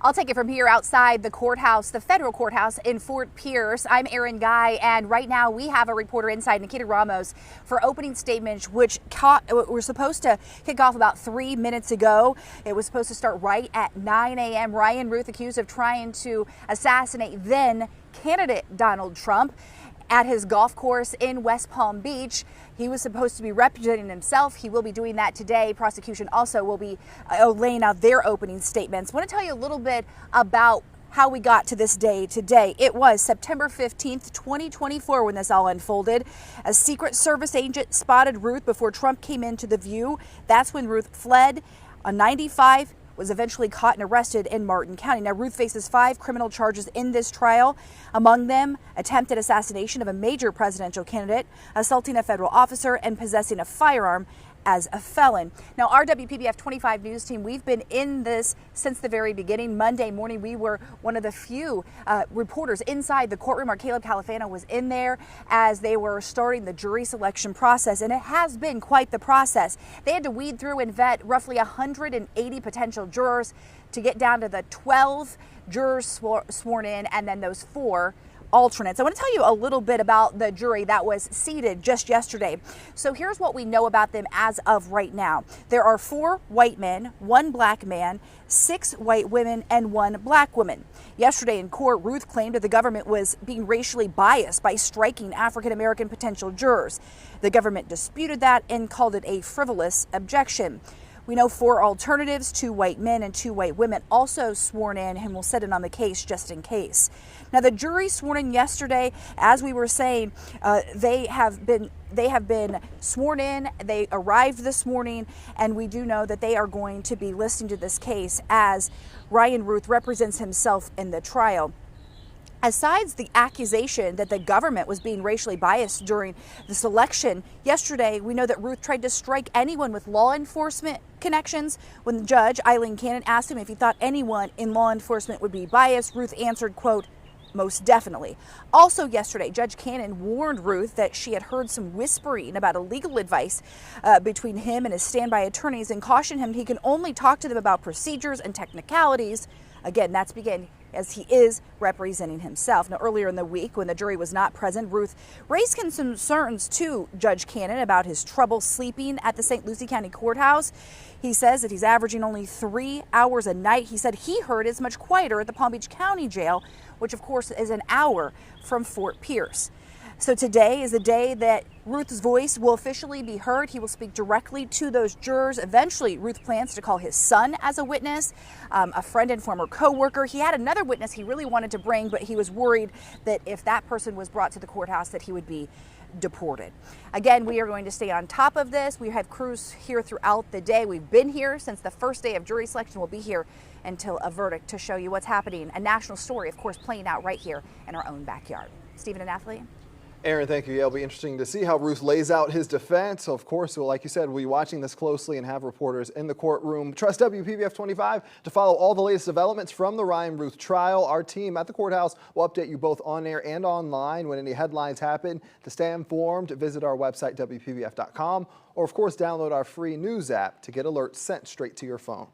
I'll take it from here outside the courthouse, the federal courthouse in Fort Pierce. I'm Erin Guy, and right now we have a reporter inside, Nikita Ramos, for opening statements, which were supposed to kick off about 3 minutes ago. It was supposed to start right at 9 a.m. Ryan Ruth accused of trying to assassinate then candidate Donald Trump at his golf course in West Palm Beach. He was supposed to be representing himself. He will be doing that today. Prosecution also will be laying out their opening statements. I want to tell you a little bit about how we got to this day today. It was September 15th, 2024 when this all unfolded. A Secret Service agent spotted Ruth before Trump came into the view. That's when Ruth fled. On 95, was eventually caught and arrested in Martin County. Now, Ruth faces 5 criminal charges in this trial. Among them, attempted assassination of a major presidential candidate, assaulting a federal officer, and possessing a firearm as a felon. Now, our WPBF 25 news team, we've been in this since the very beginning. Monday morning, we were one of the few reporters inside the courtroom. Our Caleb Califano was in there as they were starting the jury selection process, and it has been quite the process. They had to weed through and vet roughly 180 potential jurors to get down to the 12 jurors sworn in, and then those 4 alternates. I want to tell you a little bit about the jury that was seated just yesterday. So here's what we know about them as of right now. There are 4 white men, 1 black man, 6 white women, and 1 black woman. Yesterday in court, Ruth claimed that the government was being racially biased by striking African American potential jurors. The government disputed that and called it a frivolous objection. We know 4 alternatives, 2 white men and 2 white women, also sworn in, and will sit in on the case just in case. Now, the jury sworn in yesterday, as we were saying, they have been sworn in. They arrived this morning, and we do know that they are going to be listening to this case as Ryan Ruth represents himself in the trial. Asides the accusation that the government was being racially biased during the selection, yesterday we know that Ruth tried to strike anyone with law enforcement connections. When the judge, Eileen Cannon, asked him if he thought anyone in law enforcement would be biased, Ruth answered, quote, "Most definitely." Also yesterday, Judge Cannon warned Ruth that she had heard some whispering about illegal advice between him and his standby attorneys, and cautioned him he can only talk to them about procedures and technicalities. Again, that's as he is representing himself. Now, earlier in the week, when the jury was not present, Ruth raised concerns to Judge Cannon about his trouble sleeping at the St. Lucie County Courthouse. He says that he's averaging only 3 hours a night. He said he heard it's much quieter at the Palm Beach County Jail, which of course is an hour from Fort Pierce. So today is the day that Ruth's voice will officially be heard. He will speak directly to those jurors. Eventually, Ruth plans to call his son as a witness, a friend and former co-worker. He had another witness he really wanted to bring, but he was worried that if that person was brought to the courthouse that he would be deported. Again, we are going to stay on top of this. We have crews here throughout the day. We've been here since the first day of jury selection. We'll be here until a verdict to show you what's happening. A national story, of course, playing out right here in our own backyard. Stephen and Nathalie? Erin, thank you. Yeah, it'll be interesting to see how Ruth lays out his defense. So, of course, like you said, we'll be watching this closely and have reporters in the courtroom. Trust WPBF 25 to follow all the latest developments from the Ryan Ruth trial. Our team at the courthouse will update you both on air and online when any headlines happen. To stay informed, visit our website, WPBF.com, or, of course, download our free news app to get alerts sent straight to your phone.